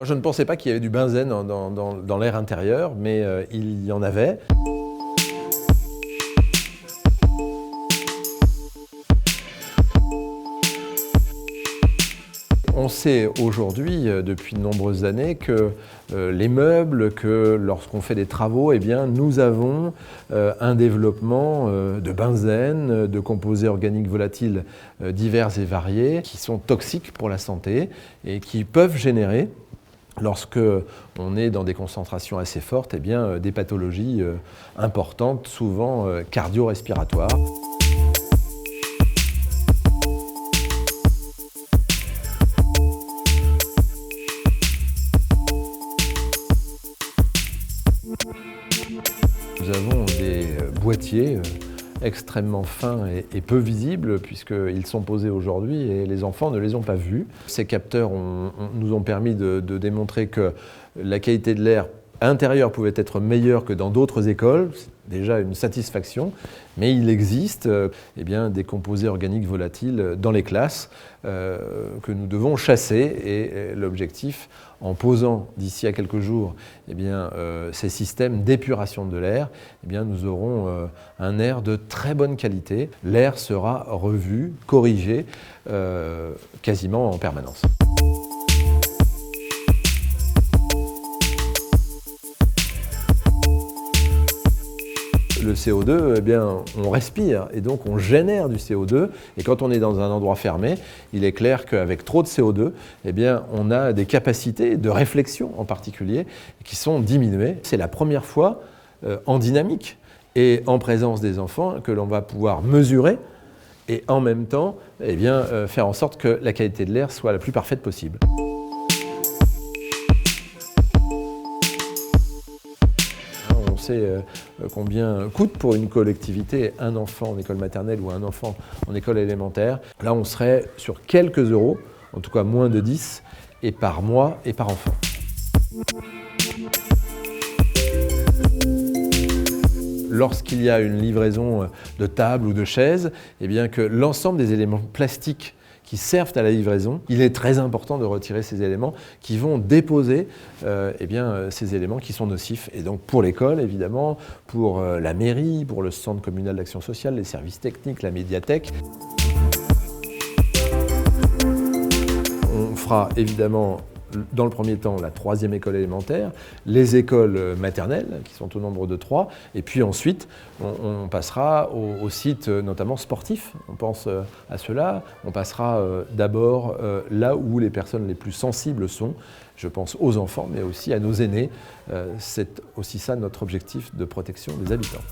Je ne pensais pas qu'il y avait du benzène dans l'air intérieur, mais il y en avait. On sait aujourd'hui, depuis de nombreuses années, que les meubles, que lorsqu'on fait des travaux, eh bien, nous avons un développement de benzène, de composés organiques volatiles divers et variés, qui sont toxiques pour la santé et qui peuvent générer, lorsque on est dans des concentrations assez fortes, eh bien, des pathologies importantes, souvent cardio-respiratoires. Nous avons des boîtiers extrêmement fins et peu visibles puisqu'ils sont posés aujourd'hui et les enfants ne les ont pas vus. Ces capteurs nous ont permis de démontrer que la qualité de l'air intérieur pouvait être meilleure que dans d'autres écoles. C'est déjà une satisfaction, mais il existe eh bien, des composés organiques volatiles dans les classes que nous devons chasser et l'objectif, en posant d'ici à quelques jours eh bien, ces systèmes d'épuration de l'air, eh bien, nous aurons un air de très bonne qualité. L'air sera revu, corrigé quasiment en permanence. Le CO2, eh bien, on respire et donc on génère du CO2. Et quand on est dans un endroit fermé, il est clair qu'avec trop de CO2, eh bien, on a des capacités de réflexion en particulier qui sont diminuées. C'est la première fois en dynamique et en présence des enfants que l'on va pouvoir mesurer et en même temps eh bien, faire en sorte que la qualité de l'air soit la plus parfaite possible. On sait combien coûte pour une collectivité un enfant en école maternelle ou un enfant en école élémentaire. Là, on serait sur quelques euros, en tout cas moins de 10, et par mois et par enfant. Lorsqu'il y a une livraison de tables ou de chaises, eh bien que l'ensemble des éléments plastiques qui servent à la livraison, il est très important de retirer ces éléments qui vont déposer eh bien, ces éléments qui sont nocifs. Et donc pour l'école, évidemment, pour la mairie, pour le centre communal d'action sociale, les services techniques, la médiathèque. On fera évidemment dans le premier temps la 3e école élémentaire, les écoles maternelles qui sont au nombre de 3, et puis ensuite on passera aux sites notamment sportifs, on pense à cela, on passera d'abord là où les personnes les plus sensibles sont, je pense aux enfants mais aussi à nos aînés, c'est aussi ça notre objectif de protection des habitants.